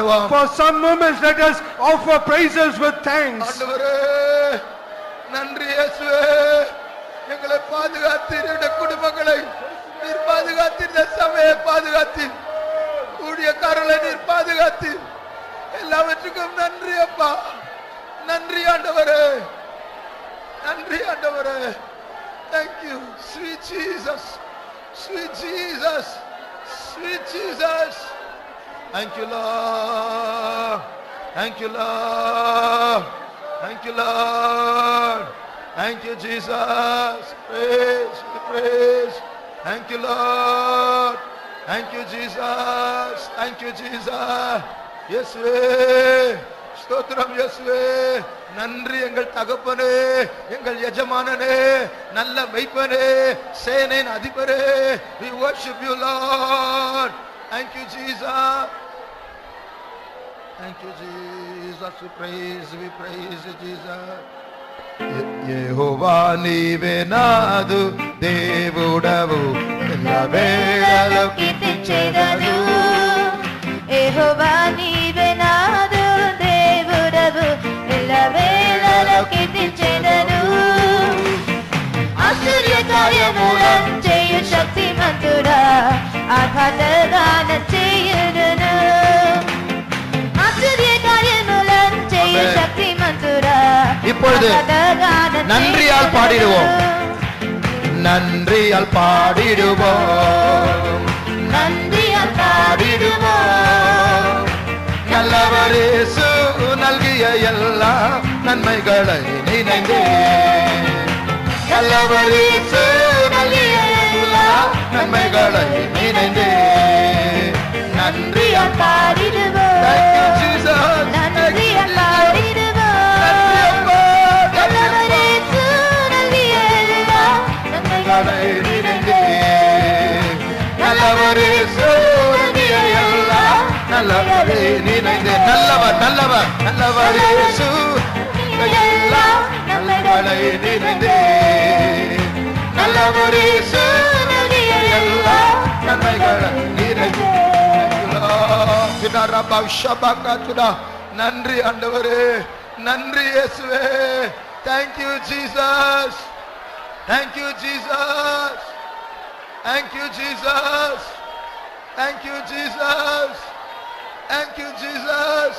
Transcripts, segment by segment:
பண்ணுவோம். For some moments let us offer praises with thanks. ஆண்டவரே நன்றி இயேசுவே. எங்களை பாதுகாத்தீர், எங்களுடைய குடும்பங்களை நீர் பாதுகாத்தீர், இந்த சபையை பாதுகாத்தீர், ஊழியக்காரர்களை நீர் பாதுகாத்தீர். எல்லாவற்றுக்கும் நன்றி அப்பா. நன்றி ஆண்டவரே, நன்றி ஆண்டவரே. Thank you, sweet Jesus, sweet Jesus, sweet Jesus. Thank you Lord, thank you Lord, thank you Lord, thank you Jesus. Praise, praise. Thank you Lord, thank you Jesus, thank you Jesus. இயேசுவே ஸ்தோத்திரம் இயேசுவே. நன்றி எங்கள் தகப்பனே, எங்கள் எஜமானனே, நல்ல மெய்ப்பனே, சேனையின் அதிபரே. We worship you Lord. Thank you Jesus, thank you Jesus. We praise you Jesus. యెహోవా నీవే నాదు దేవుడవు, ఎల్లవేళలో కీర్తించెదను. యెహోవా నీవే నాదు దేవుడవు, ఎల్లవేళలో కీర్తించెదను. ఆశ్చర్య కార్యములను చేయు శక్తిమంతుడా, ఆఘాతగానం చేయుదును. ఆశ్చర్య కార్యములను చేయు శక్తిమంతుడా, இப்பொழுது நன்றியால் பாடிடுவோம், நன்றியால் பாடிடுவோம், நன்றியால் பாடிடுவோம். நல்லவர் இயேசு நல்கிய எல்லா நன்மைகளை நினைந்தே, நல்லவர் இயேசு நல்கிய எல்லா நன்மைகளை நினைந்தே நன்றியால் பாடிடுவோம். Thank you Jesus, நன்றியால் பாடிடுவோம். நல்லவரே நினைந்தே, நல்லவர் நல்லவர் நல்லவர் இயேசு எல்லா நன்மைகளை நினைந்தே, நல்லவர் இயேசு எல்லா நன்மைகளை நினைந்தே. நன்றி ஆண்டவரே, நன்றி இயேசுவே. Thank you Jesus, thank you Jesus, thank you Jesus, thank you Jesus, thank you Jesus,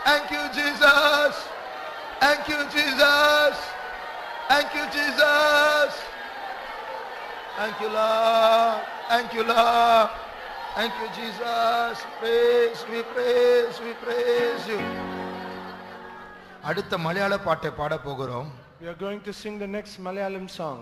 thank you Jesus, thank you Jesus, thank you Jesus, thank you Lord, thank you Lord, thank you Jesus. Praise, we praise, we praise you. அடுத்த மலையாள பாட்டை பாட போகிறோம். We are going to sing the next Malayalam song.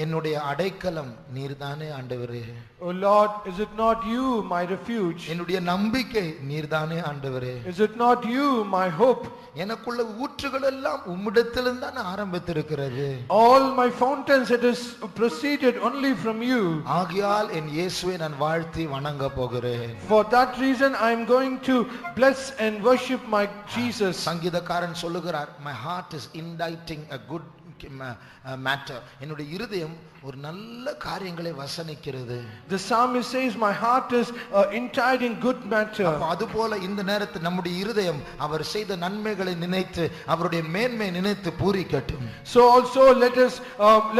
என்னுடைய அடைக்கலம் நீர்தானே ஆண்டவரே. Oh Lord, is it not you my refuge? என்னுடைய நம்பிக்கை நீர்தானே ஆண்டவரே. Is it not you my hope? எனக்குள்ள ஊற்றுகள் எல்லாம் உம்மிடத்திலிருந்து தான் ஆரம்பித்திருக்கிறது. All my fountains, it is proceeded only from you. ஆகையால் என் இயேசுவை நான் வாழ்த்தி வணங்க போகிறேன். For that reason I am going to bless and worship my Jesus. சங்கீதக்காரன் சொல்லுகிறார், my heart is inditing a good matter. என்னுடைய இருதயம் ஒரு நல்ல காரியங்களை வசனிக்கிறது. The psalmist says my heart is inditing good matter. அதுபோல இந்த நேரத்தில் நம்முடைய இருதயம் அவர் செய்த நன்மைகளை நினைத்து அவருடைய மேன்மை நினைத்து பூரிக்கட்டும். So also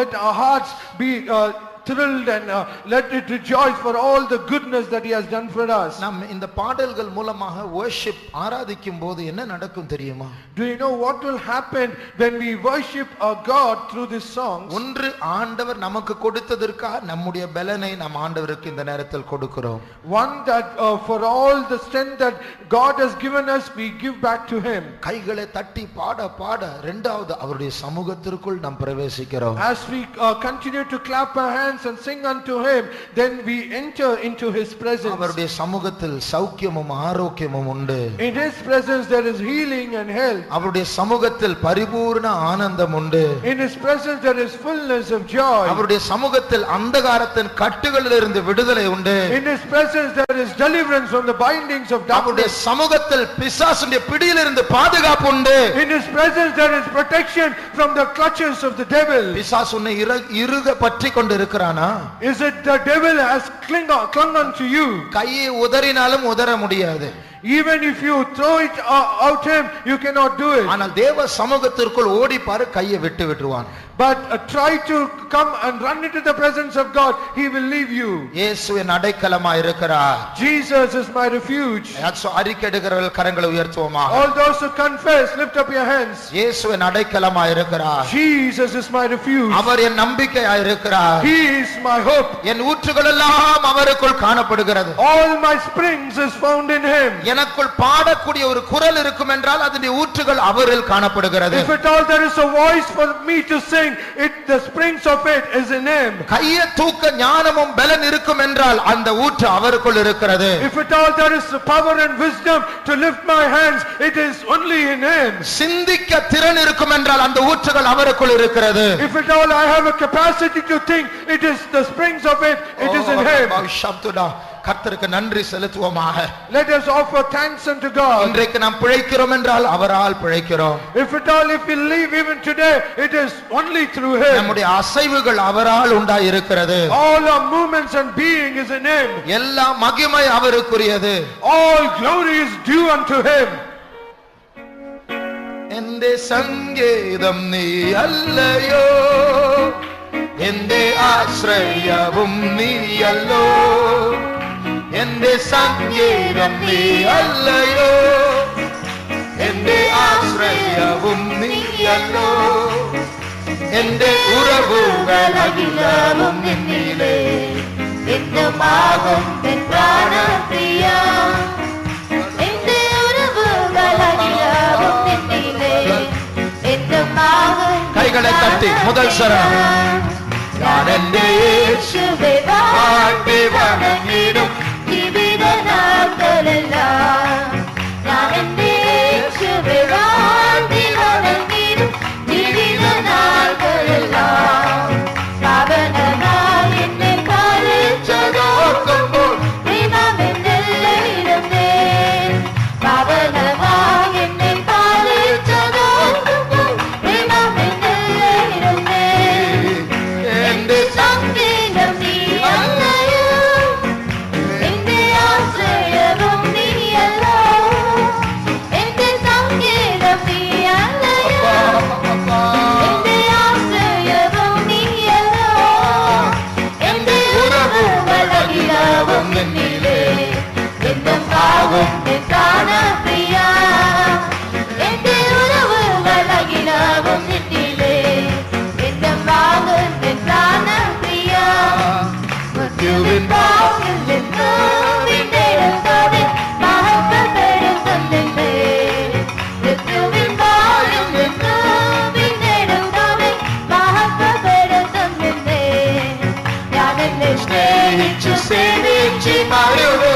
let our hearts be thrilled and let it rejoice for all the goodness that he has done for us. நாம் இந்த பாடல்கள் மூலமாக worship ஆராதிக்கும் போது என்ன நடக்கும் தெரியுமா? Do you know what will happen when we worship our God through this song? ஒன்று, ஆண்டவர் நமக்கு கொடுத்ததற்காக நம்முடைய பலனை நாம் ஆண்டவருக்கு இந்த நேரத்தில் கொடுக்கிறோம். One, that for all the strength that God has given us, we give back to him. கைகளை தட்டி பாட பாட இரண்டாவது அவருடைய சமூகத்திற்குள் நாம் பிரவேசிக்கிறோம். As we continue to clap our hands and sing unto him, then we enter into his presence. அவருடைய சமூகத்தில் சௌக்கியமும் ஆரோக்கியமும் உண்டு. In his presence there is healing and health. அவருடைய சமூகத்தில் பரிபூர்ண ஆனந்தம் உண்டு. In his presence there is fullness of joy. அவருடைய சமூகத்தில் அந்தகாரத்தின் கட்டுகளிலிருந்து விடுதலை உண்டு. In his presence there is deliverance from the bindings of அவருடைய darkness. சமூகத்தில் பிசாசுடைய பிடியிலிருந்து பாதுகாப்பு உண்டு. In his presence there is protection from the clutches of the devil. பிசாசு உன்னை இறுக பற்றிக் கொண்டு இருக்கிறானா? Is it the devil has clung on to you? கையை உதறினாலும் உதற முடியாது. Even if you throw it out him, you cannot do it. ஆனால் தேவ சமூகத்திற்குள் ஓடிப்பாரு, கையை விட்டு விட்டுருவான். But try to come and run into the presence of God, he will leave you. இயேசு என் அடைக்கலமா இருக்கிறார். Jesus is my refuge. அறிக்கையிடுகிறவர்கள் கரங்களை உயர்த்துவோமாக. All those who confess, lift up your hands. இயேசு என் அடைக்கலமா இருக்கிறார். Jesus is my refuge. அவர் என் நம்பிக்கையா இருக்கிறார். He is my hope. என் ஊற்றுகள் எல்லாம் அவருக்குள் காணப்படுகிறது. All my springs is found in him. எனக்குள் பாடக்கூடிய ஒரு குரல் இருக்கும் என்றால் அதனுடைய ஊற்றுகள் அவரில் காணப்படுகிறது. If at all there is a voice for me to sing, the springs of it is in him. கையை தூக்க ஞானமும் பலன் இருக்கும் என்றால் அந்த ஊற்று அவருக்குள் இருக்கிறது. If at all there is power and wisdom to lift my hands, it is only in him. சிந்திக்க திறன் இருக்கும் என்றால் அந்த ஊற்றுகள் அவருக்குள் இருக்கிறது. If at all I have a capacity to think, it is the springs of it, it is in him. கர்த்தருக்கு நன்றி செலுத்துவோமாக. Let us offer thanks unto God. இன்றைக்கு நாம் பிழைக்கிறோம் என்றால் அவரால் பிழைக்கிறோம். If at all if we live even today, it is only through him. நம்முடைய அசைவுகள் அவரால் உண்டாய் இருக்கிறது. All our movements and being is in him. எல்லா மகிமை அவருக்குரியது. All glory is due unto him. എന്റെ സംഗീതം നീ അല്ലയോ, എന്റെ ആശ്രയവും നീയല്ലോ. എന്റെ സംഗീതം നീ അല്ലയോ, എന്റെ ആശ്രയവും നീയല്ലോ. എന്റെ ഉറവുകളകിലവും നിന്നിലേ, എന്നുമാകും എൻ പ്രാണപ്രിയ. എന്റെ ഉറവുകളകിലവും നിന്നിലേ, എന്നുമാകും. കൈകളെ തട്ടി മുതൽ ശരണം. ഞാൻ എന്റെ യേശുവേ വാഴ്ത്തി വണങ്ങിടും ജീവിത നാൾകളെല്ലാം. ഞാൻ എന്റെ യേശുവേ വാഴ്ത്തി വണങ്ങിടും ജീവിത നാൾകളെല്ലാം. പാവനമായി എന്നെ കാലിച്ചതോർക്കുമ്പോൾ പ്രിയമെന്നെല്ലയിടുന്നേ. പാവനമായി എന്നെ കാലിച്ചതോർക്കുമ്പോൾ പ്രിയമെന്നെല്ലയിടുന്നേ. എന്റെ സംഗീതം നീ അല്ലയോ, എന്റെ ആശ്രയവും നീയല്ലോ. എന്റെ സംഗീതം നീ അല്ലയോ, എന്റെ ആശ്രയവും നീയല്ലോ. എന്റെ ഉറവുകളകിലവും നിന്നിലേ, എന്നും ആകും എൻ പ്രാണപ്രിയ. എന്റെ ഉറവുകളകിലവും നിന്നിലേ, എന്നും ആകും എൻ പ്രാണപ്രിയ. മൃത്യുവിൻ വാക്കിൽ നിന്നു വീണ്ടെടുത്തവൻ മഹത്വപ്പെടുത്തുന്നുണ്ട്. മൃത്യുവിൻ വാക്കിൽ നിന്നു വീണ്ടെടുത്തവൻ മഹത്വപ്പെടുത്തുന്നുണ്ട്. ഞാൻ എന്നെ സ്നേഹിച്ചു സേവിച്ചു മരുവു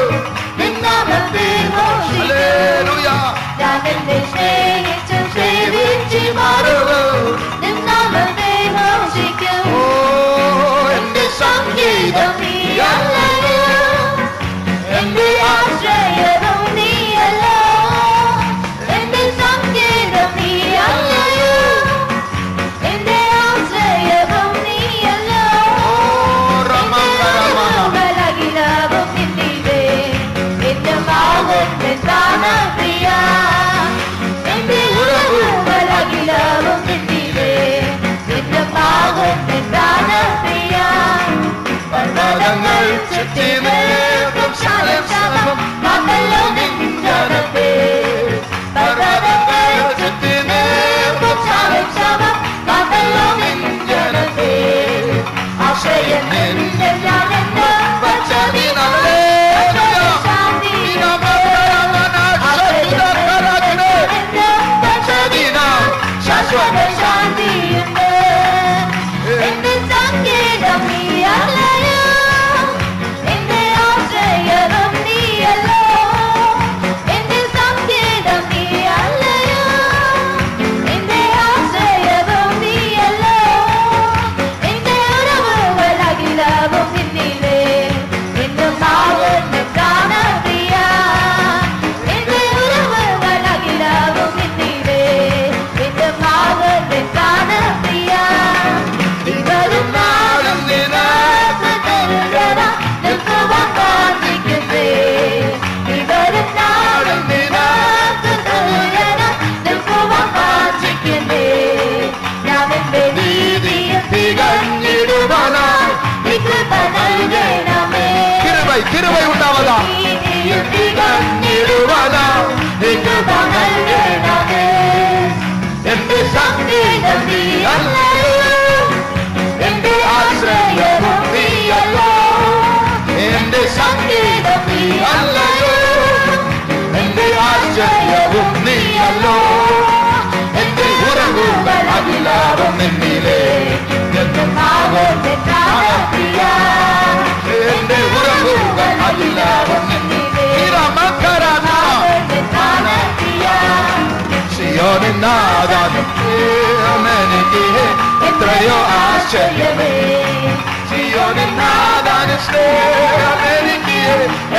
നിന്നാമത്തെ ഘോഷിക്കും. ഞാൻ എന്നെ സ്നേഹിച്ചു സേവിച്ചു മരുവു നിന്നാമത്തെ ഘോഷിക്കും. എന്റെ സംഗീതം നീ അല്ലയോ, എന്റെ ആശ്രയവും നീയല്ലോ. എന്റെ സംഗീതം നീ അല്ലയോ, എന്റെ ആശ്രയവും നീയല്ലോ. ഉറവുകളകിലവും നിന്നിലേ, എന്നും ആകും എൻ പ്രാണപ്രിയ. നിന്നിലേ എന്നും ആവോന്റെ പ്രാണപ്രിയ എന്റെ ഉറവുകൾ അതിലാവും നിന്നിലേ ആവോന്റെ പ്രാണപ്രിയ സിയോനിൻ നാദാനും എനിക്ക് എത്രയോ ആശ്ചര്യമേ സിയോനിൻ നാദാനും എനിക്ക്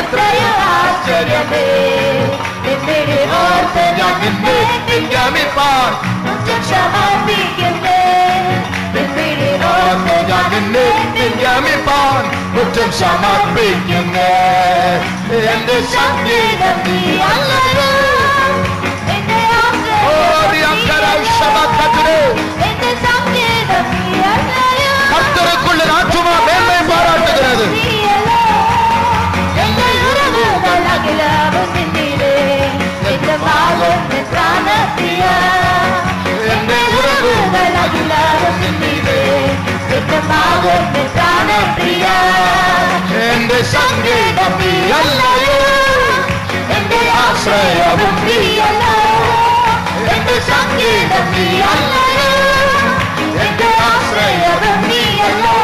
എത്രയോ ആശ്ചര്യമേ എന്നിടെ ഓർത്ത് ഞാൻ നിന്നെ പിൻഗാമിപ്പാൻ മുറ്റം സമർപ്പിക്കുന്നേ എന്നിടെ ഓർത്ത് ഞാൻ നിന്നെ പിൻഗാമിപ്പാൻ മുറ്റം സമർപ്പിക്കുന്നേ എന്റെ സംഗീതം നീ അല്ലയോ എന്റെ എന്റെ സംഗീതം നീ അല്ലയോ കർത്തருக்குள்ள ஆத்துமா மேன்மை பாராட்டுகிறது എന്റെ ഉറവുകൾ അഖിലവും നിന്നിലേ എന്റെ ആവോന്റെ പ്രാണപ്രിയ എന്റെ ഉറവുകൾ അഖിലവും നിന്നിലേ എന്റെ ആവോന്റെ പ്രാണപ്രിയ എന്റെ സംഗീതം നീ അല്ലയോ എന്റെ ആശ്രയവും നീയല്ലോ എന്റെ സംഗീതം നീ അല്ലയോ എന്റെ ആശ്രയവും നീയല്ലോ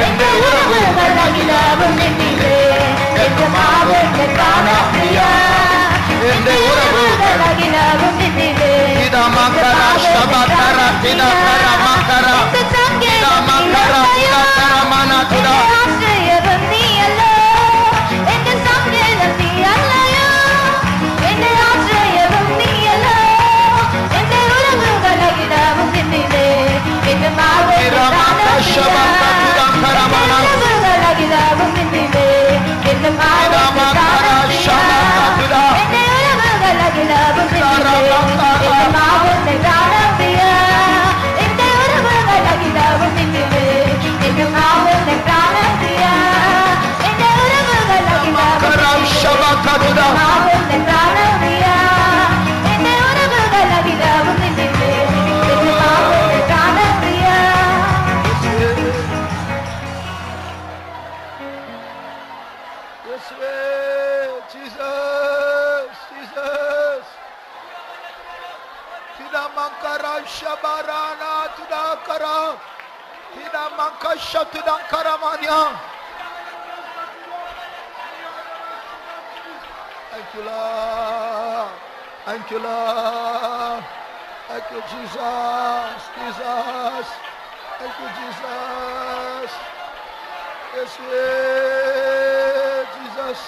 എന്റെ ഉറവുകൾ അഖിലവും നിന്നിലേ എന്റെ ആവോന്റെ പ്രാണപ്രിയ എന്റെ ഉറവുകൾ അഖിലവും നിന്നിലേ ഇതാ മകര ശബകര ഇതാ കര മകര ഇതാ മകര ഇതാ കര മനതുര ആശ്രയവും നീയല്ലോ എന്റെ സംഗീതം നീ അല്ലയോ എന്റെ ആശ്രയവും നീയല്ലോ എന്റെ ഉറവുകൾ അഖിലവും നിന്നിലേ എന്റെ ആവോന്റെ Thank you, Lord. Thank you, Lord. Thank you, Jesus. Jesus. Thank you, Jesus. Yes, Jesus.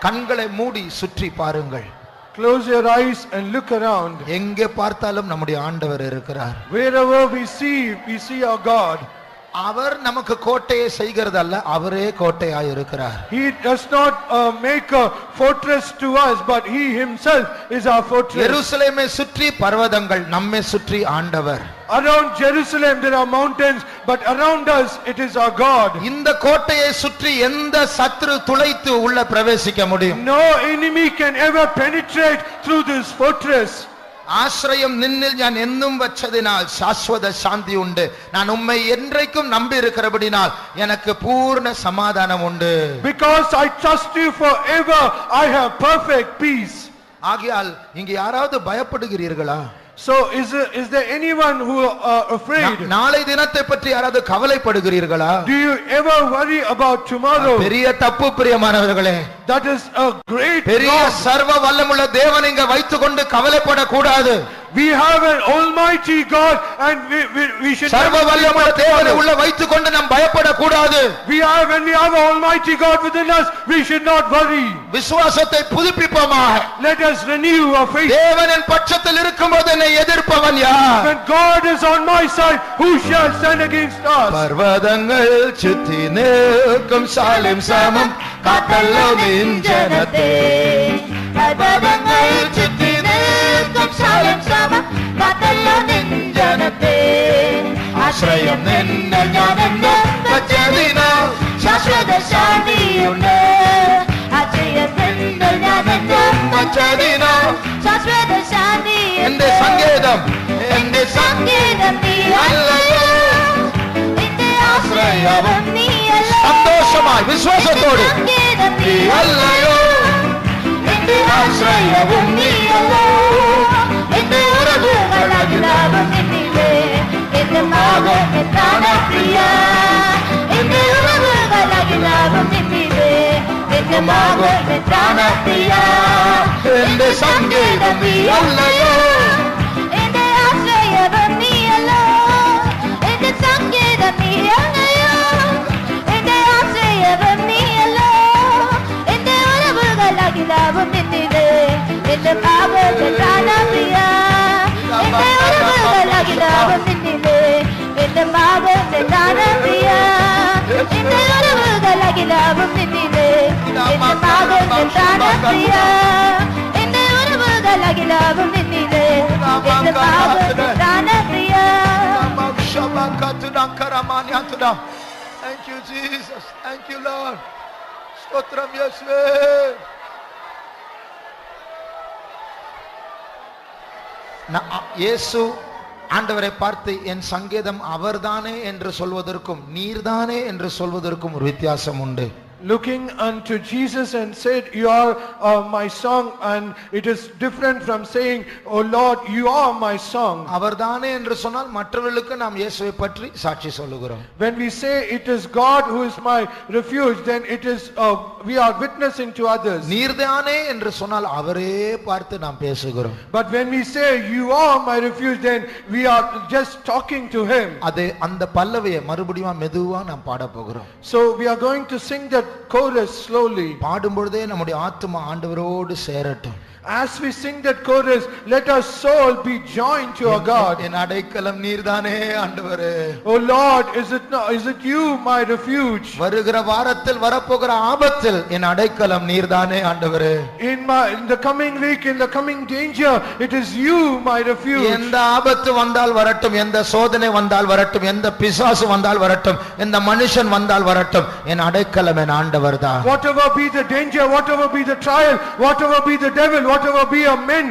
கண்களை மூடி சுற்றி பாருங்கள். Close your eyes and look around. எங்கே பார்த்தாலும் நம்முடைய ஆண்டவர் இருக்கிறார். Wherever we see our God. அவர் நமக்கு கோட்டையை செய்கிறது அல்ல, அவரே கோட்டையாய் இருக்கிறார். He does not make a fortress to us, but he himself is our fortress. எருசலேமை சுற்றி பர்வதங்கள், நம்மை சுற்றி ஆண்டவர். Around Jerusalem there are mountains, but around us it is our God. இந்த கோட்டையை சுற்றி எந்த சத்துரு துளைத்து உள்ள பிரவேசிக்க முடியும்? No enemy can ever penetrate through this fortress. ஆശ്രയം നിന്നിൽ ഞാൻ എന്നും വച്ചതിനാൽ ശാശ്വത ശാന്തി ഉണ്ട്. ഞാൻ ഉമ്മை என்றைக்கும் நம்பி இருக்கிறபடினால் எனக்கு பூர்ண சமாதானம் உண்டு. Because I trust you forever, I have perfect peace. ஆகையால் இங்க யாராவது பயப்படுகிறீர்களா? So is there anyone who are afraid? நாளை தினத்தை பற்றி யாராவது கவலைப்படுகிறீர்களா? Do you ever worry about tomorrow? பெரிய தப்பு பிரியமானவர்களே. That is a great பெரிய சர்வ வல்லமுள்ள தேவனை இங்க வைத்துக்கொண்டு கவலைப்பட கூடாது. We have an almighty God and we should சர்வ வல்லமுள்ள தேவனை உள்ள வைத்துக்கொண்டு நாம் பயப்பட கூடாது. When we have an almighty God within us, we should not worry. விசுவாசத்தை புதுப்பிப்போமாக. Let us renew our faith. தேவனின் பட்சத்தில் இருக்கும்போது என்னை எதிர்ப்பவன் யார்? When God is on my side, who shall stand against us? பர்வதங்கள் சுற்றி நிற்கும் சாலிம் சமம் காத்தல்லோ நின் ஜனத்தே. பர்வதங்கள் சுற்றி நிற்கும் சாலிம் சமம் காத்தல்லோ நின் ஜனத்தே. ആശ്രയം നിന്നെ ഞാൻ എന്നും വച്ചതിനാൽ ശാശ്വത ശാന്തിയുണ്ട്. ആശ്രയം നിന്നെ ഞാൻ എന്നും വച്ചതിനാൽ ശാശ്വത ശാന്തിയുണ്ട്. എന്റെ സംഗീതം നീ അല്ലയോ എന്റെ ആശ്രയവും നീയല്ലോ. സന്തോഷമായി വിശ്വാസത്തോടെ നീ അല്ലയോ എന്റെ ஆசிரியவும் நீயல்லோ எந்த உறவுகள் அகிலாவும் நின்னிலே எந்தமாக எத்தான பிரியா எந்த உறவுகள் அகிலாவும் நின்னிலே எந்தமாக எத்தான பிரியா எந்த சங்கீதம் நீ அல்லையோ எந்த ஆசிரியவும் நீயல்லோ எந்த சங்கீதம் நீ அல்லையோ எந்த ஆசிரியவும் நீயல்லோ எந்த உறவுகள் அகிலாவும் நின்னிலே எந்தமாக எத்தான பிரியா எந்த உறவுகள் அகிலாவும் நின்னிலே எந்தமாக எத்தான பிரியா எந்த உறவுகள் அகிலாவும் நின்னிலே எந்தமாக எத்தான பிரியா எந்த உறவுகள் அகிலாவும் நின்னிலே எந்தமாக எத்தான Priya. Thank you, Jesus. Thank you, Lord. Stotram Yeswe. இயேசு ஆண்டவரை பார்த்து என் சங்கீதம் அவர்தானே என்று சொல்வதற்கும் நீர்தானே என்று சொல்வதற்கும் ஒரு வித்தியாசம் உண்டு. Looking unto Jesus and said, you are my song, and it is different from saying, oh Lord, you are my song. அவர்தானே என்று சொன்னால் மற்றவர்களுக்கு நாம் இயேசுவை பற்றி சாட்சி சொல்லுகிறோம். When we say it is God who is my refuge, then it is we are witnessing to others. நீர்தானே என்று சொன்னால் அவரே பார்த்து நாம் பேசுகிறோம். But when we say you are my refuge, then we are just talking to him. அது அந்த பல்லவியை மறுபடியும் மெதுவா நாம் பாட போகிறோம். So we are going to sing that chorus slowly. பாடும் பொழுதே நம்முடைய ஆத்துமா ஆண்டவரோடு சேரட்டும். As we sing that chorus, let our soul be joined to our God. என் அடைக்கலம் நீர்தானே ஆண்டவரே. Oh Lord, is it you my refuge? வருகிற வாரத்தில் வரப்போகிற ஆபத்தில் என் அடைக்கலம் நீர்தானே ஆண்டவரே. In the coming week, in the coming danger, it is you my refuge. எந்த ஆபத்து வந்தால் வரட்டும், எந்த சோதனை வந்தால் வரட்டும், எந்த பிசாசு வந்தால் வரட்டும், எந்த மனுஷன் வந்தால் வரட்டும், என் அடைக்கலம் என் ஆண்டவர்தான். Whatever be the danger, whatever be the trial, whatever be the devil, whatever be a man,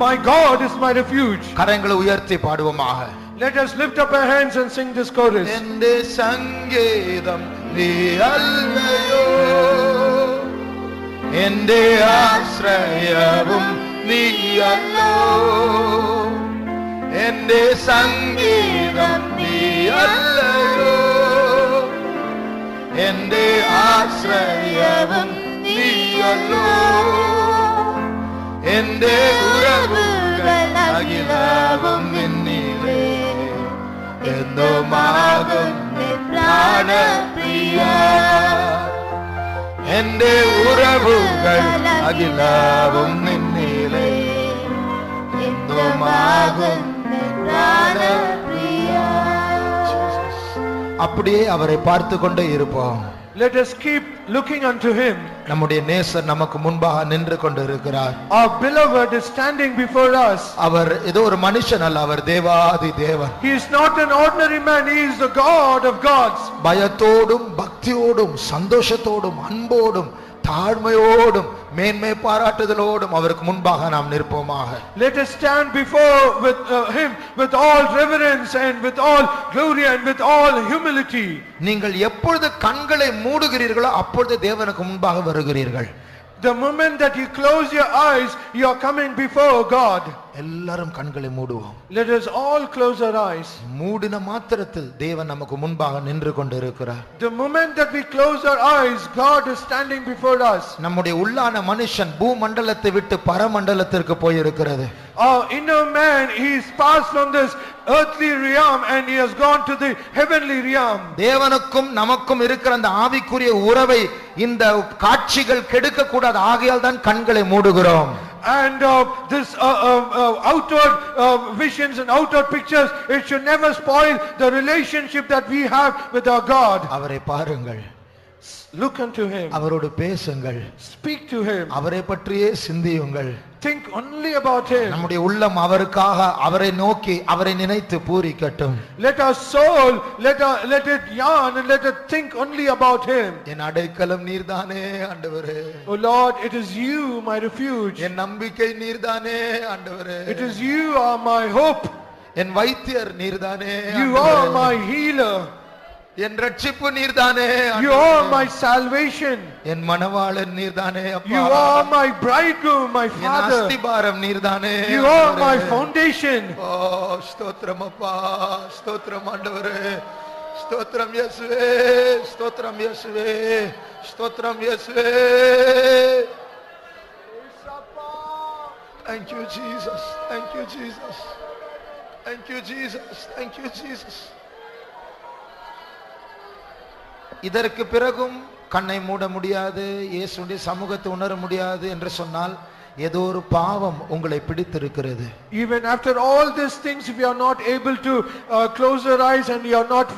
my God is my refuge. கரங்களை உயர்த்தி பாடுவோமாக. Let us lift up our hands and sing this chorus. எந்த சங்கீதம் நீ அல்லையோ எந்த ஆசிரியவும் நீ அல்லோ எந்த சங்கீதம் நீ அல்லையோ எந்த ஆசிரியவும் நீ அல்லோ എന്റെ ഉറവുകൾ അഖിലവും നിന്നിലേ എന്നുമാകും പ്രാണപ്രിയ എന്റെ ഉറവുകൾ അഖിലവും നിന്നിലേ എന്നുമാകും പ്രാണപ്രിയ. அப்படியே அவரை பார்த்து கொண்டே இருப்போம். Let us keep looking unto him. நம்முடைய நேசர் நமக்கு முன்பாக நின்று கொண்டு இருக்கிறார். Our beloved is standing before us. அவர் ஏதோ ஒரு மனுஷன் அல்ல, அவர் தேவாதி தேவன். He is not an ordinary man, he is the God of gods. பயத்தோடும் பக்தியோடும் சந்தோஷத்தோடும் அன்போடும் தாழ்மையோடும் மேன்மை பாராட்டுதலோடும் அவருக்கு முன்பாக நாம் நிற்போமாக. Let us stand before him with all reverence and with all glory and with all humility. நீங்கள் எப்பொழுது கண்களை மூடுகிறீர்களோ அப்பொழுது தேவனுக்கு முன்பாக வருகிறீர்கள். The moment that you close your eyes, you are coming before God. எல்லாரும் கண்களை மூடுவோம். Let us all close our eyes. மூடின மாத்திரத்தில் தேவன் நமக்கு முன்பாக நின்று கொண்டிருக்கிறார். The moment that we close our eyes, God is standing before us. நம்முடைய உள்ளான மனுஷன் பூமண்டலத்தை விட்டு பரமண்டலத்திற்கு போயிருக்கிறது. Our inner man, he is passed from this earthly realm and he has gone to the heavenly realm. தேவனுக்கும் நமக்கும் இருக்கிற அந்த ஆவிக்குரிய உறவை இந்த காட்சிகள் கெடுக்க கூடாது, ஆகையால் தான் கண்களை மூடுகிறோம். And this outward visions and outward pictures, it should never spoil the relationship that we have with our God. அவரை பாருங்கள். Look unto him. அவரோடு பேசுங்கள். Speak to him. அவரை பற்றியே சிந்தியுங்கள். Think only about him. நம்முடைய உள்ளம் அவருக்காக அவரை நோக்கி அவரை நினைத்து பூரிக்கட்டும். Let our soul let it yearn and let it think only about him. என் அடைக்கலம் நீர்தானே ஆண்டவரே. Oh Lord, it is you my refuge. என் நம்பிக்கை நீர்தானே ஆண்டவரே. It is you are my hope. என் வைத்தியர் நீர்தானே. You are my healer. என் ரட்சிப்பு நீர்தானே. You are my salvation. என் மணவாளன் நீர்தானே அப்பா. You are my bridegroom, my N father. அஸ்திபாரம் நீர்தானே. You are my foundation. ஓ ஸ்தோத்திரம் அப்பா, ஸ்தோத்திரம் ஆண்டவரே, ஸ்தோத்திரம் இயேசுவே, ஸ்தோத்திரம் இயேசுவே, ஸ்தோத்திரம் இயேசுவே. Thank you Jesus, thank you Jesus, thank you Jesus, thank you Jesus. இதற்கு பிறகும் கண்ணை மூட முடியாது, இயேசுவின் சமூகத்தை உணர முடியாது என்று சொன்னால் ஏதோ ஒரு பாவம் உங்களை பிடித்திருக்கிறது. Even after all these things, if you are not able to close your eyes and you are not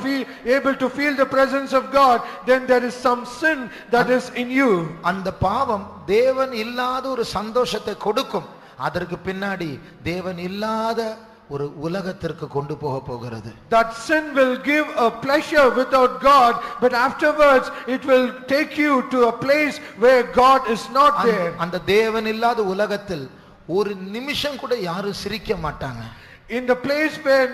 able to feel the presence of God, then there is some sin that is in you. அந்த பாவம் தேவன் இல்லாத ஒரு சந்தோஷத்தை கொடுக்கும். அதற்கு பின்னாடி தேவன் இல்லாத ஒரு உலகத்திற்கு கொண்டு போக போகிறது. That sin will give a pleasure without God, but afterwards it will take you to a place where God is not there. அந்த தேவன் இல்லாத உலகத்தில் ஒரு நிமிஷம் கூட யாரும் சிரிக்க மாட்டாங்க. In the place where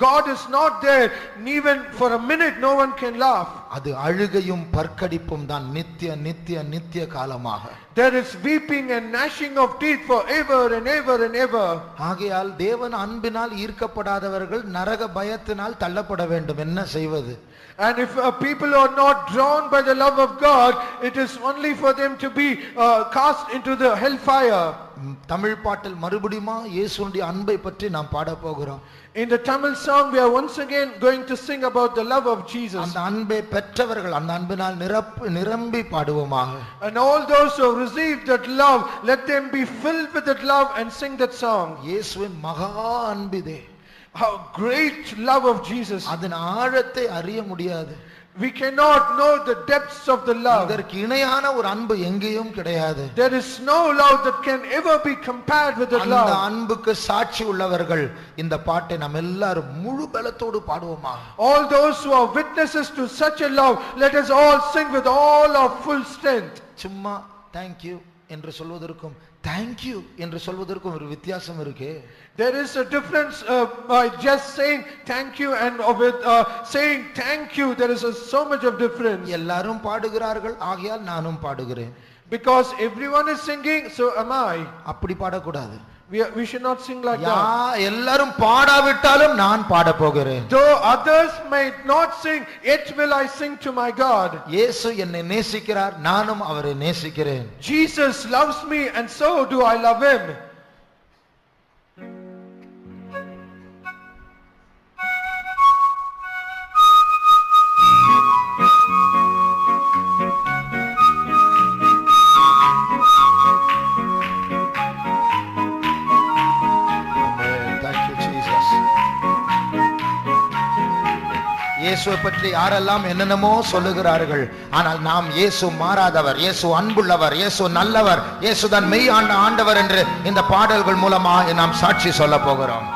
God is not there, even for a minute no one can laugh. அது அழுகையும் பற்கடிப்பும் தான் நித்திய நித்திய நித்திய காலமாக. There is weeping and gnashing of teeth for ever and ever and ever. ஆகையால் தேவன் அன்பினால் ஈர்க்கப்படாதவர்கள் நரக பயத்தினால் தள்ளப்பட வேண்டும். என்ன செய்வது? And if people are not drawn by the love of God, it is only for them to be cast into the hellfire. Tamil பாட்டில் மறுபடியும் இயேசுவின் அன்பை பற்றி நாம் பாட போகிறோம். In the Tamil song, we are once again going to sing about the love of Jesus. அந்த அன்பை பெற்றவர்கள் அந்த அன்பினால் நிரம்பி பாடுவோமாக. And all those who have received that love, let them be filled with that love and sing that song. இயேசுவின் மகா அன்பிதே. How great love of Jesus. அதன் ஆழத்தை அறிய முடியாது. We cannot know the depths of the love. இதற்கு இணையான ஒரு அன்பு எங்கேயும் கிடையாது. There is no love that can ever be compared with that love. அந்த அன்புக்கு சாட்சி உள்ளவர்கள் இந்த பாட்டை நாம் எல்லாரும் முழு பலத்தோடு பாடுவோமாக. All those who are witnesses to such a love, let us all sing with all our full strength. சும்மா thank you என்று சொல்வதற்கும் thank you என்று சொல்வதற்கும் ஒரு வித்தியாசம் இருக்கு. There is a difference by just saying thank you and with saying thank you. There is so much of difference. எல்லாரும் பாடுகிறார்கள், ஆகையால் நானும் பாடுகிறேன். Because everyone is singing, so am I. அப்படி பாடக்கூடாது. We should not sing like that. எல்லாரும் பாடாவிட்டாலும் நான் பாட போகிறேன். Though others may not sing, yet will I sing to my God. இயேசு என்னை நேசிக்கிறார், நானும் அவரை நேசிக்கிறேன். Jesus loves me and so do I love him. இயேசுவை பற்றி யாரெல்லாம் என்னென்னமோ சொல்லுகிறார்கள். ஆனால் நாம் இயேசு மாறாதவர், இயேசு அன்புள்ளவர், இயேசு நல்லவர், இயேசுதான் மெய் ஆண்டவர் என்று இந்த பாடல்கள் மூலமா நாம் சாட்சி சொல்ல போகிறோம்.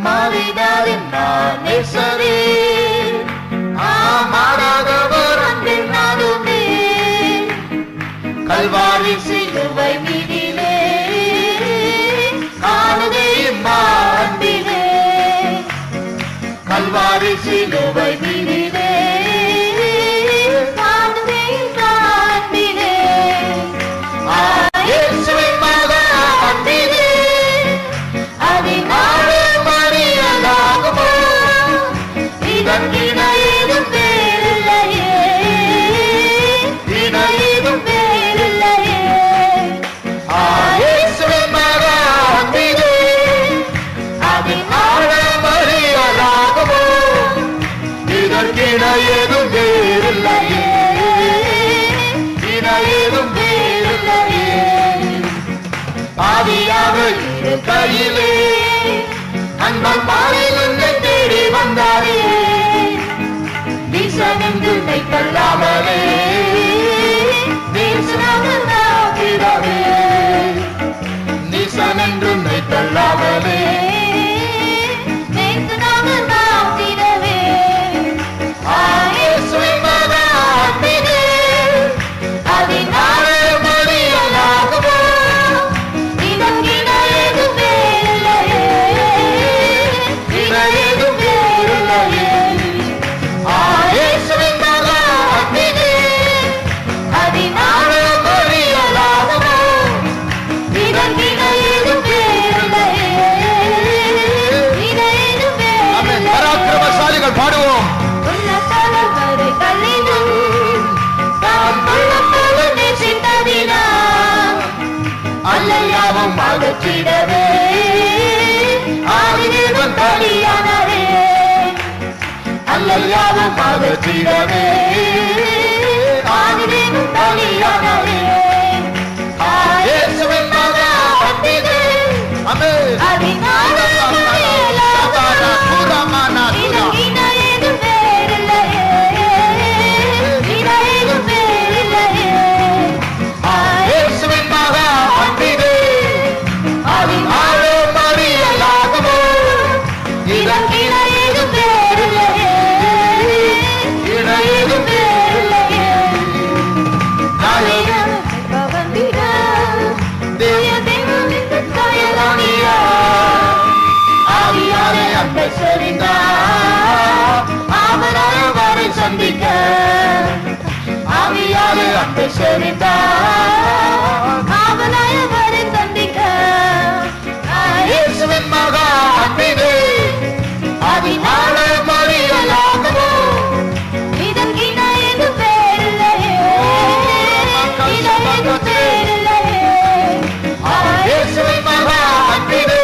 மாறினாரின் நேசரே, மாறாதவர் அன்பின் நாடுமே, கல்வாரி சிலுவை மீதிலே காணுதே அன்பிலே, கல்வாரி சிலுவை மீதிலே காணுதே அன்பிலே, இயேசுவின் மகா அன்பிலே அதினாலே மறியலாகுமோ, இதற்கு இணையேதும் வேறில்லையே, இணையேதும் வேறில்லையே, இயேசுவின் மகா அன்பிலே அதினாலே மறியலாகுமோ, இதற்கு இணையேதும் வேறில்லையே, இணையேதும் வேறில்லையே. பாவியாக இருக்கையிலே அன்பன் பாரில் உன்னை தேடி வந்தாரே, நீசனென்று தள்ளாமலே நீசனாகவே, நீசனென்று தள்ளாமலே இயேசுவின் மகா அன்பிலே அதினாலே மறியலாகுமோ, இதற்கு இணையேதும் வேறில்லையே, குற்றங்கள் யாவும் அகற்றிடவே ஆதிதேவன் பலியானவரே இயேசுவின் மகா அன்பிலே ஆமென் அதினால புரமானா துரா இணையது வேறில்லையே இணையது வேறில்லையே இயேசுவின் மகா அன்பிலே அதினால மறியலாகுமோ இதற்கு இணையது வேறில்லையே இணையது வேறில்லையே நாயகன் பவந்திட தேவன் தயரானியா ஆவியாலே அன்பை செறிந்தார் அவரை சந்திக்க ஆவியாலே அன்பை செறிந்தார் அவரை சந்திக்க இயேசுவின் மகா அன்பிலே அதினாலே மறியலாகுமோ இதற்கு இணையது வேறில்லையே இணையது வேறில்லையே இயேசுவின் மகா அன்பிலே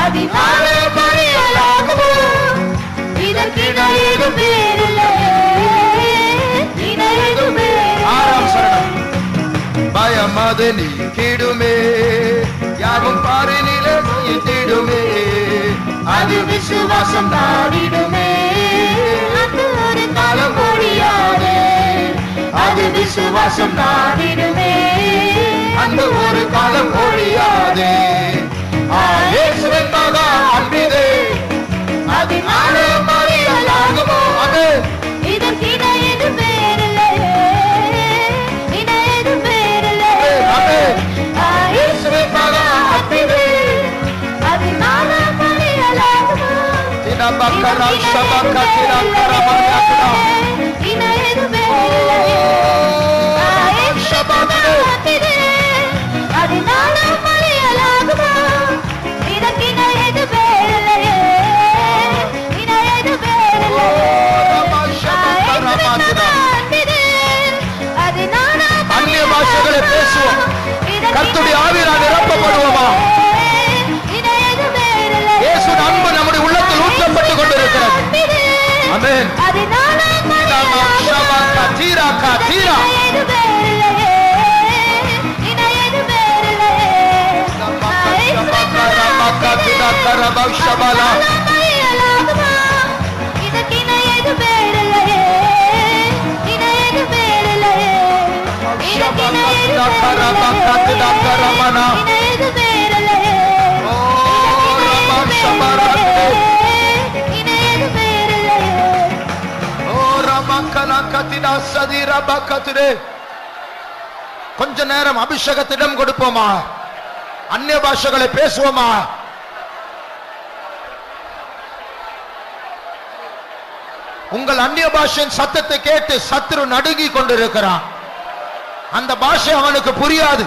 அதினாலே மறியலாகுமோ இதற்கு இணையது வேறில்லையே இணையது ஆறாம் வேறில்லையே சரணம் பயமது நீக்கிடுமே யாவும் பாரினிலே நீட்டிடுமே அது விசுவாசம் நாடிடுமே அது ஒரு காலம் முடியாது அது விசுவாசம் நாடிடுமே அந்த ஒரு காலம் ஒழியாதே இயேசுவின் மகா அன்பிலே அதினாலே மறியலாகுமோ ஆமென் இதற்கு இணையது வேறில்லையே இணையது வேறில்லையே ஆமென் இயேசுவின் மகா அன்பிலே அதினால மறியலாகுமோ தினபக்கரா சபக்கத்திரா கரமயாத்ரா இணையது வேறில்லையே அதினால மறியலாகுமோ இதற்கு இணையது வேறில்லையே இணையது வேறில்லையே அந்நிய பாஷைகளை பேசுவோம் கர்த்தருடைய ஆவியால் நிரப்பப்படுவோமா இயேசு அன்பு நம்முடைய உள்ளத்தில் ஊற்றப்பட்டு கொண்டிருக்கிறது ஆமென் தீரா தீரா கொஞ்ச நேரம் அபிஷேகத்திடம் கொடுப்போமா அந்நிய பாஷைகளை பேசுவோமா உங்கள் அந்நிய பாஷையின் சத்தத்தை கேட்டு சத்துரு நடுங்கி கொண்டிருக்கிறான் அந்த பாஷை அவனுக்கு புரியாது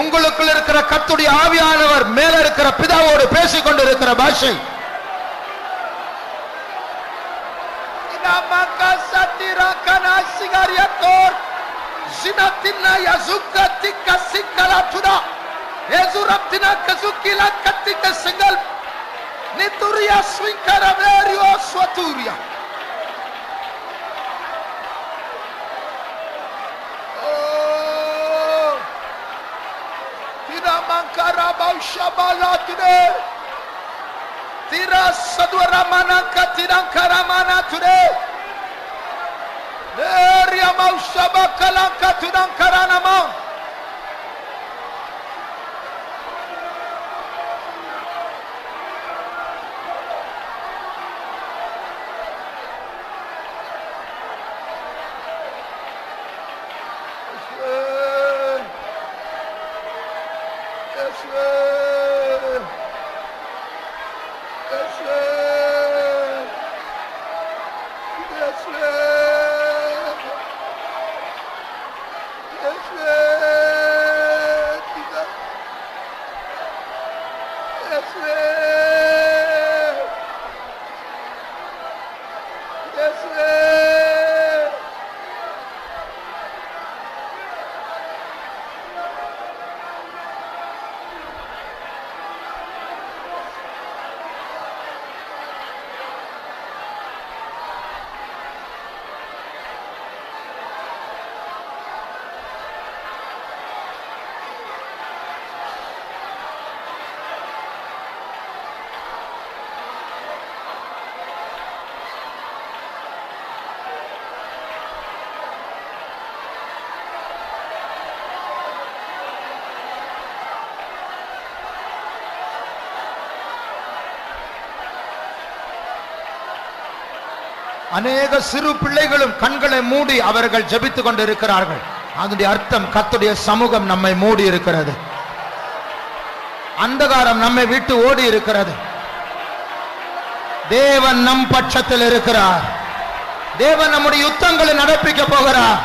உங்களுக்குள் இருக்கிற கர்த்தருடைய ஆவியானவர் மேல இருக்கிற பிதாவோடு பேசிக் கொண்டிருக்கிற பாஷை Tira sadwara mana katira karamana today. Neria maushaba kalanka tudan karanama. Yes, அநேக சிறு பிள்ளைகளும் கண்களை மூடி அவர்கள் ஜெபித்துக் கொண்டு இருக்கிறார்கள். அதனுடைய அர்த்தம் கர்த்தருடைய சமூகம் நம்மை மூடி இருக்கிறது. அந்தகாரம் நம்மை விட்டு ஓடி இருக்கிறது. தேவன் நம் பட்சத்தில் இருக்கிறார். தேவன் நம்முடைய யுத்தங்களை நடப்பிக்க போகிறார்.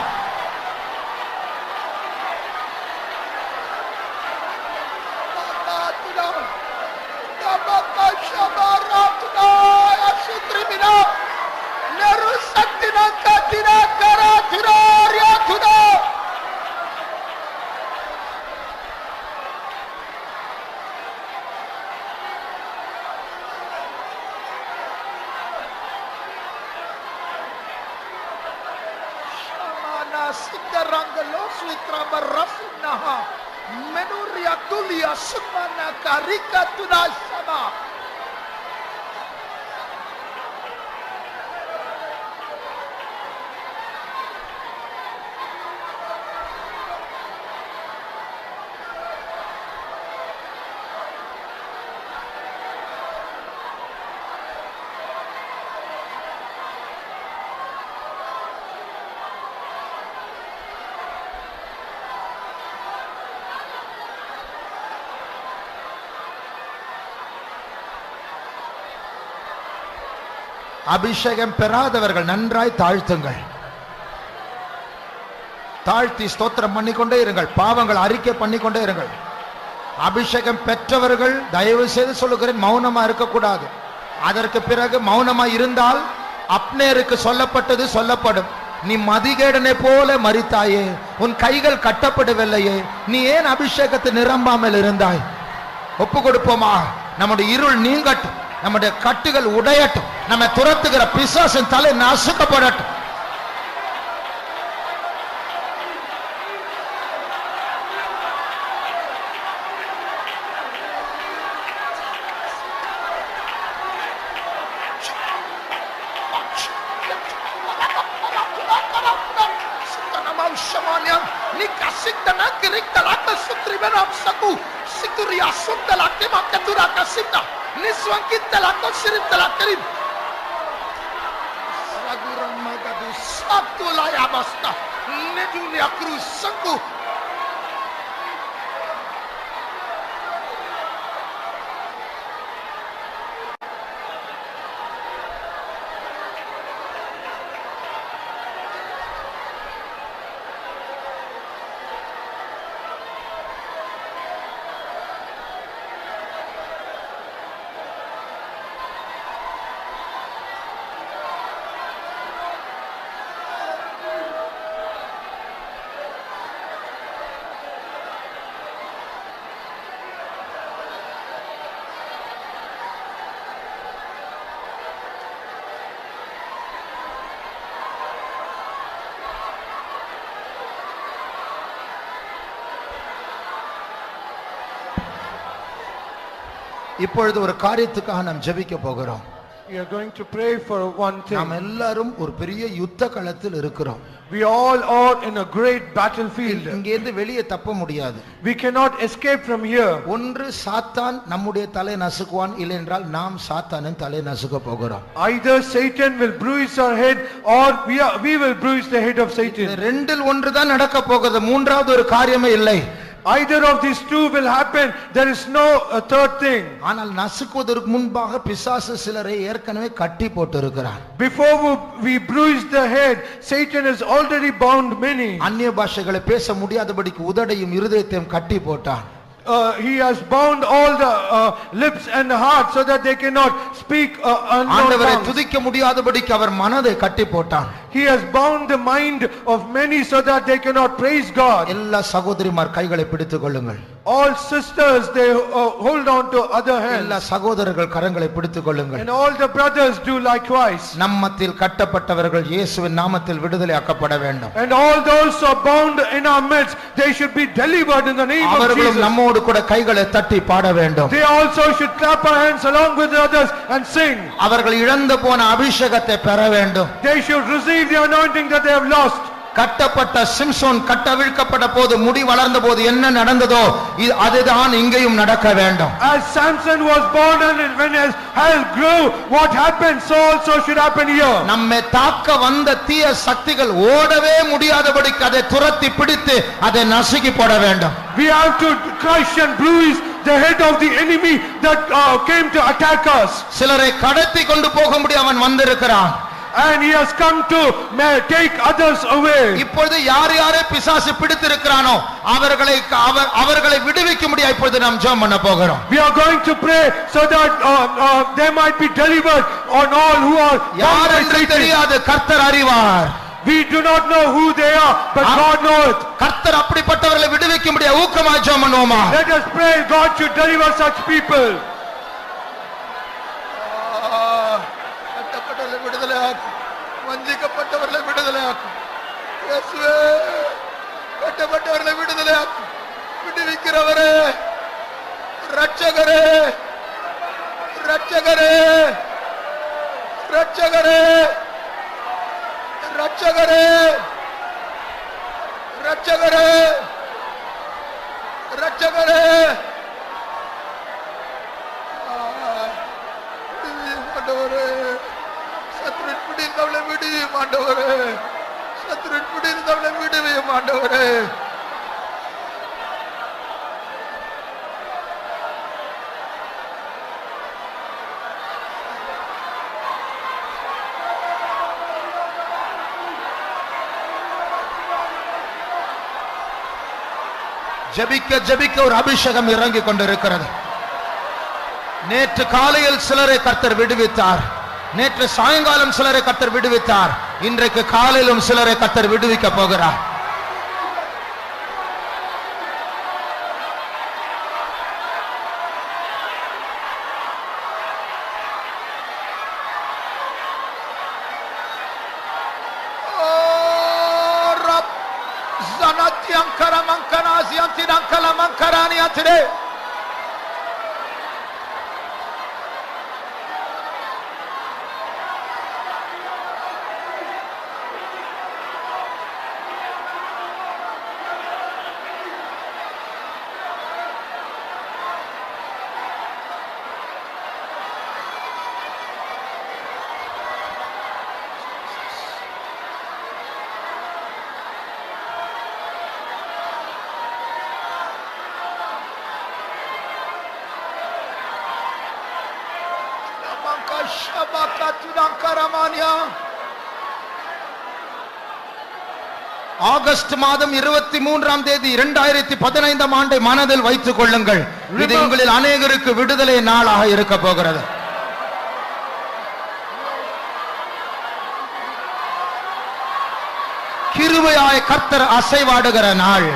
அபிஷேகம் பெறாதவர்கள் நன்றாய் தாழ்த்துங்கள். தாழ்த்தி ஸ்தோத்திரம் பண்ணிக்கொண்டே இருங்கள். பாவங்கள் அறிக்கை பண்ணிக்கொண்டே இருங்கள். அபிஷேகம் பெற்றவர்கள் தயவு செய்து சொல்லுகிறேன், மௌனமா இருக்கக்கூடாது. அதற்கு பிறகு மௌனமா இருந்தால் அப்னேருக்கு சொல்லப்பட்டது சொல்லப்படும். நீ மதிகேடனை போல மரித்தாயே, உன் கைகள் கட்டப்படவில்லையே, நீ ஏன் அபிஷேகத்தை நிரம்பாமல் இருந்தாய்? ஒப்பு கொடுப்போமா? நம்முடைய இருள் நீங்கட்டும், நம்முடைய கட்டுகள் உடையட்டும், நம்மை துரத்துகிற பிசாசின் தலை நசுக்கப்படட்டும். இப்பொழுது ஒரு காரியத்துக்காக நாம் ஜெபிக்க போகிறோம். We are going to pray for one thing. நாம் எல்லாரும் ஒரு பெரிய யுத்த களத்தில் இருக்கிறோம். We all are in a great battlefield. இங்கே இருந்து வெளியே தப்ப முடியாது. We cannot escape from here. ஒன்று சாத்தான் நம்முடைய தலை நசுக்குவான், இல்லை என்றால் நாம் சாத்தானின் தலை நசுக்க போகிறோம். Either Satan will bruise our head or we will bruise the head of Satan. ரெண்டில் ஒன்று தான் நடக்க போகிறது. மூன்றாவது ஒரு காரியமே இல்லை. Either of these two will happen. There is no third thing. ஆனால் நசுக்குவதற்கு முன்பாக பிசாசு சிலரை ஏற்கனவே கட்டி போட்டிருக்கிறார். Before we bruise the head, Satan has already bound many. அந்நிய பாஷைகளை பேச முடியாதபடிக்கு உதடையும் இருதயத்தையும் கட்டி போட்டான். He has bound all the lips and the heart so that they cannot speak ஆண்டவரை unknown துதிக்க முடியாதபடிக்கு அவர் மனதை கட்டி போட்டான். He has bound the mind of many so that they cannot praise God. எல்லா சகோதரிமார் கைகளை பிடித்துக் கொள்ளுங்கள். All sisters, they hold on to other எல்லா hands. சகோதரர்கள் கரங்களை பிடித்துக் கொள்ளுங்கள். And all the brothers do likewise. நம்மத்தில் கட்டப்பட்டவர்கள் இயேசுவின் நாமத்தில் விடுதலை ஆக்கப்பட வேண்டும். And all those who are bound in our midst, they should be delivered in the name of அவர்களும் Jesus. நம்மோடு கூட கைகளை தட்டி பாட வேண்டும். They also should clap our hands along with the others and sing. அவர்கள் இழந்து போன அபிஷேகத்தை பெற வேண்டும். They should receive the anointing that they have lost. கட்டப்பட்ட சிம்சோன் கட்டவிழ்க்கப்பட்ட போது முடி வளர்ந்த போது என்ன நடந்ததோ அதுதான் இங்கேயும் நடக்க வேண்டும். As Samson was born and when his hair grew, what happened, so also should happen here. நம்மை தாக்க வந்த தீய சக்திகள் ஓடவே முடியாதபடிக்கு அதை துரத்தி பிடித்து அதை நசுக்கி போட வேண்டும். We have to crush and bruise the head of the enemy that came to attack us. சிலரை கடத்தி கொண்டு போகும்படி அவன் வந்திருக்கிறான். And he has come to take others away. இப்பொழுது யார் யாரை பிசாசு பிடித்திருக்கிறானோ அவர்களை விடுவிக்கும்படி இப்பொழுது நாம் ஜெபம் பண்ண போகிறோம். We are going to pray so that they might be delivered on all who are யார் என்று தெரியாது, கர்த்தர் அறிவார். We do not know who they are, but God knows. கர்த்தர் அப்படிப்பட்டவர்களை விடுவிக்கும்படி ஊக்கமாய் ஜெபம் பண்ணுவோமா? Let us pray God should deliver such people. வஞ்சிக்கப்பட்டவர்களை விடுதலையாக்கும் இயேசுவே, கட்டப்பட்டவர்களை விடுதலையாக்கும். விடுவிக்கிறவரே, இரட்சகரே, இரட்சகரே, இரட்சகரே, இரட்சகரே, இரட்சகரே, இரட்சகரே, ஆண்டவரே, சத்துருவின் பிடித்தவளை விடுவியும் ஆண்டவரே, சத்துருவின் பிடித்தவளை விடுவியும் ஆண்டவரே. ஜெபிக்க ஜெபிக்க ஒரு அபிஷேகம் இறங்கி கொண்டிருக்கிறது. நேற்று காலையில் சிலரை கர்த்தர் விடுவித்தார், நேற்று சாயங்காலம் சிலரை கர்த்தர் விடுவித்தார், இன்றைக்கு காலையிலும் சிலரை கர்த்தர் விடுவிக்க போகிறார். ஆகஸ்ட் மாதம் 23ஆம் தேதி 2015ஆம் ஆண்டை மனதில் வைத்துக் கொள்ளுங்கள். இது உங்களில் அநேகருக்கு விடுதலை நாளாக இருக்க போகிறது. கிருபையாய் கர்த்தர் அசைவாடுகிற நாள்.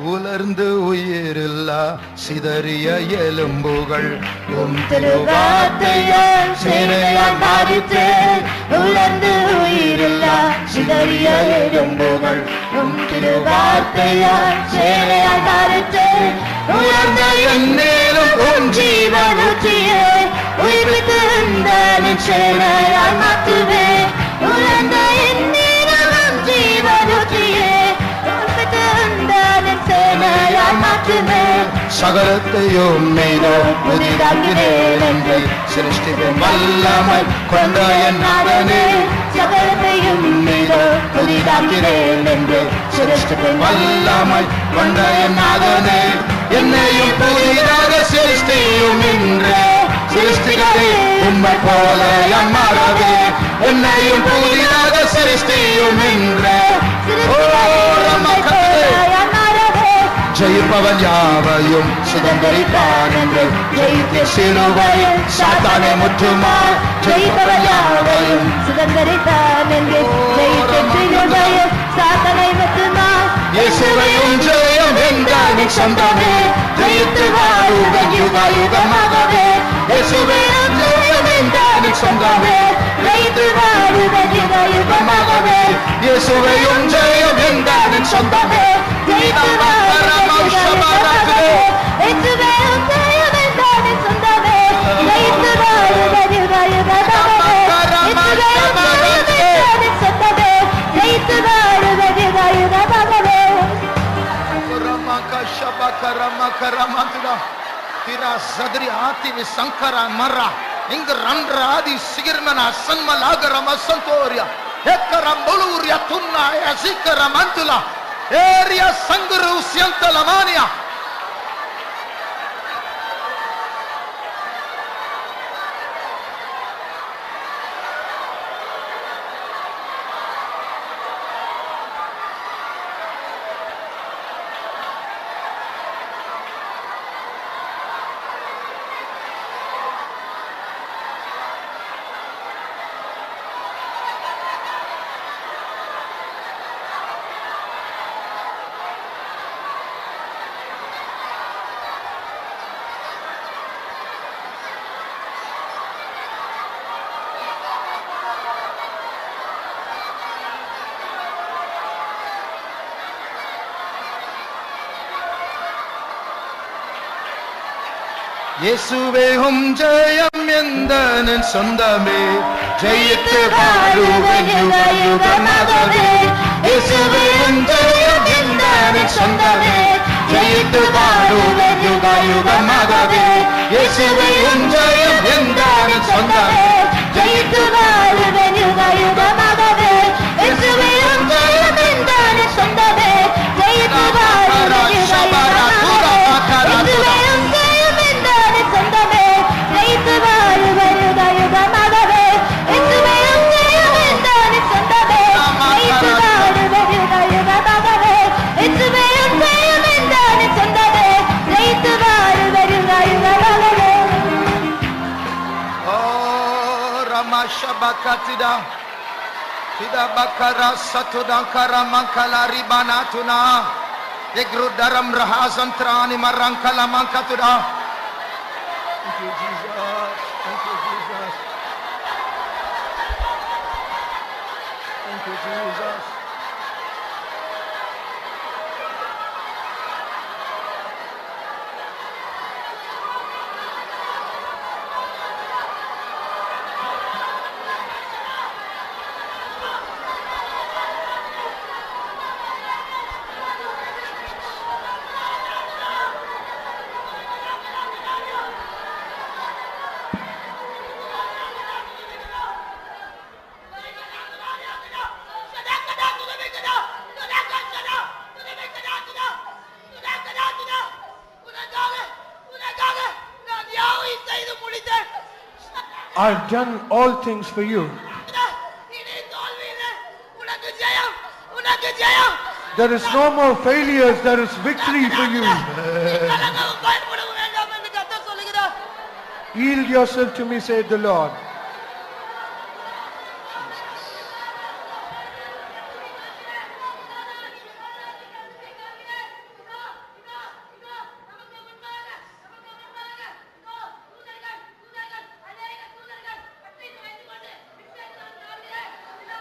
உலர்ந்து உயிரில்லா சிதறிய எலும்புகள் உம் திருவார்த்தையால் சேனையால் மாறித்தேன். உலர்ந்து உயிரில்லா சிதறிய எலும்புகள் உம் திருவார்த்தையால் சேனையால் மாறித்தேன். உயர்ந்த எந்நேரம் உம் ஜீவனூற்றியே உயிர்ப்பித்து இந்த சேனையால் மாற்றுவேன். உயர்ந்த எந்நேரம் உம் ஜீவனூற்றியே உயிர்ப்பித்து இந்த சேனையால் மாற்றுவேன். சகலத்தையும் மீதோ புதிதாக்கினேன் என்று சிருஷ்டிப்பின் வல்லமை கொண்ட என் நாதனே. சகலத்தையும் மீதோ புதிதாக்கினேன் என்று சிருஷ்டிப்பின் வல்லமை கொண்ட என் நாதனே. என்னையும் புதிதாக சிருஷ்டியும் என்றே சிருஷ்டிகளே உம்மை போல என் மாறவே. என்னையும் புதிதாக சிருஷ்டியும் என்றே ஜெயிப்பவன் யாவையும் சுதந்திரிப்பான் என்று ஜெயித்த சிலுவையில் சாத்தானை முற்றுமா. ஜெயிப்பவன் யாவையும் சுதந்திரித்தான் என்று ஜெயித்த சிலுவையில் சாத்தானை முற்றுமா. இயேசுவையும் ஜெயம் என்றான் சொந்தமே. ஜெயித்து வாழுவன் யுக யுகமாகவே. இயேசுவையும் ஜெயம் என்றான் சொந்தமே. ஜெயித்து வாழுவன் யுக யுகமாகவே. இயேசுவையும் ஜெயம் என்றான் சொந்தமே. ஜெயித்து வாழுவன் யுக யுகமாகவே. இயேசுவையும் ஜெயம் என்றான் சொந்தமே. ஜெயித்து வாழுவன் யுக யுகமாகவே. இயேசுவையும் ஜெயம் என்றான் சொந்தமே. ஜெயித்து வாழுவன் யுக யுகமாகவே. Tira sadri ati vi sankara marra inga randradi sigirmana sanmalagara masantoria ekara boluria tunna azikara mantula area sanguru siantalamania. இயேசுவே உம் ஜெயம் எந்தன் சொந்தமே. ஜெயித்து வாழுவன் யுக யுகமாகவே. இயேசுவே உம் ஜெயம் எந்தன் சொந்தமே. ஜெயித்து வாழுவன் யுக யுகமாகவே. இயேசுவே உம் ஜெயம் எந்தன் சொந்தமே. ஜெயித்து வாழுவன் யுக யுகமாகவே. இயேசுவே உம் ஜெயம் என்றான் சொந்தமே. ஜெயித்து வாழுவன் யுக யுகமாகவே. இயேசுவே உம் ஜெயம் என்றான் சொந்தமே. ஜெயித்து வாழுவன் யுக யுகமாகவே. இயேசுவே உம் ஜெயம் என்றான் சொந்தமே. ஜெயித்து வாழுவன் யுக யுகமாகவே. இயேசுவே உம் ஜெயம் என்றான் சொந்தமே. ஜெயித்து வாழுவன் யுக யுகமாகவே. Oh Ramashabakatida Tida bakara satudankara mankala ribanatuna egrudaram rahazantrani marankala mankatuda. Thank you, Jesus. Thank you, Jesus. Thank you, Jesus. I've done all things for you. There is no more failures, there is victory for you. Yield yourself to me, said the Lord.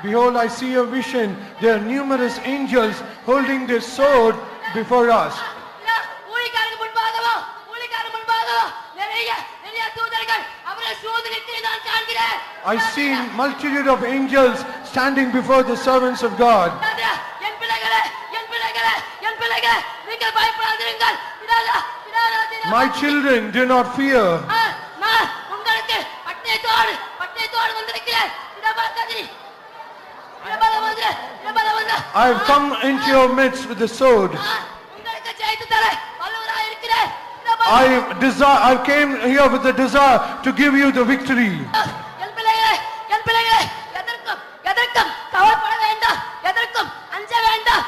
Behold, I see a vision. There are numerous angels holding their sword before us. ஊழியக்காரருக்கு முன்பாகவோ நிறைய நிறைய தூதர்கள் அவரை சூழ்ந்து நிற்கிறதை நான் காண்கிறேன். I see multitude of angels standing before the servants of God. என் பிள்ளைகளே நீங்கள் பயப்படாதீர்கள். My children, do not fear. நான் உங்களுக்கு பட்டயத்தோடு வந்திருக்கிறேன். I have come into your midst with the sword. உங்களுக்கு ஜெயித்து தர வல்லவராய் இருக்கிறேன். I came here with the desire to give you the victory. என் பிள்ளைகளே எதற்கும் கவலைப்பட வேண்டாம், எதற்கும் அஞ்ச வேண்டாம்.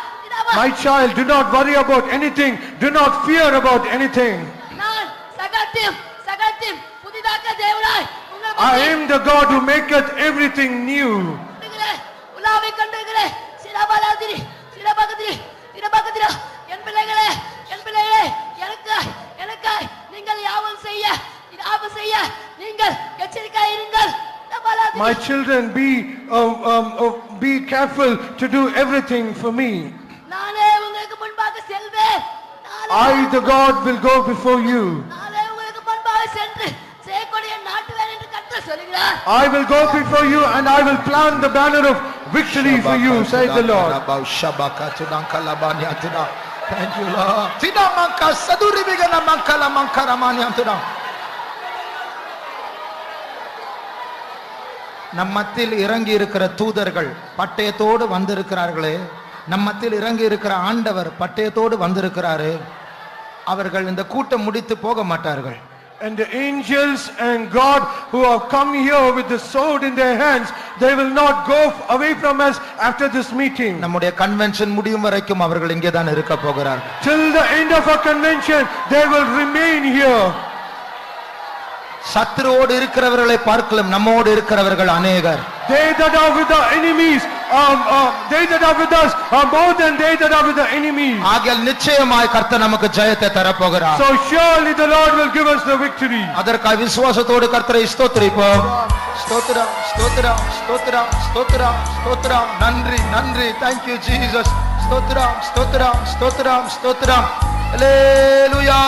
My child, do not worry about anything. Do not fear about anything. நான் சகலத்தையும் புதிதாக்க தேவனாய் I am the God who maketh everything new. உலாவை கண்டிருக்கிறேன். சிலபகதிரி என் பிள்ளைகளே எனக்காய் நீங்கள் யாவும் செய்ய நீங்கள் எச்சரிக்கையாய் இருங்கள். My children, be careful to do everything for me. நானே உங்களுக்கு முன்பாக செல்வேன். I, the God, will go before you. நானே உங்களுக்கு முன்பாக சென்று செய்யக்கூடிய நாட்டுவேன் என்று கர்த்தர் சொல்கிறார். I will go before you and I will plant the banner of victory for you, says the Lord. Thank you, Lord. Tidamanka saduri bigana mankala mankara manyantuda. நம்மத்தில் இறங்கி இருக்கிற தூதர்கள் பட்டயத்தோடு வந்திருக்கிறார்களே, நம்மத்தில் இறங்கி இருக்கிற ஆண்டவர் பட்டயத்தோடு வந்திருக்கிறாரு. அவர்கள் இந்த கூட்டம் முடித்து போக மாட்டார்கள். And the angels and God who have come here with the sword in their hands, they will not go away from us after this meeting. நம்முடைய கன்வென்ஷன் முடியும் வரைக்கும் அவர்கள் இங்கே தான் இருக்க போகிறார்கள். Till the end of our convention, they will remain here. சத்துருவோடு இருக்கிறவர்களை பார்க்கலாம், நம்மோடு இருக்கிறவர்கள் அநேகர். They that are with the enemies, they that are with us are more than they that are with the enemies. ஆகையால் நிச்சயமாய் கர்த்தர் நமக்கு ஜெயத்தை தரப்போகிறார். So surely the Lord will give us the victory. அதற்காக விசுவாசத்தோடு கர்த்தரை ஸ்தோத்திரிப்போம். ஸ்தோத்திரம் ஸ்தோத்திரம் ஸ்தோத்திரம் ஸ்தோத்திரம் ஸ்தோத்திரம். நன்றி. Thank you Jesus. ஸ்தோத்திரம் ஸ்தோத்திரம் ஸ்தோத்திரம் ஸ்தோத்திரம். ஹalleluya.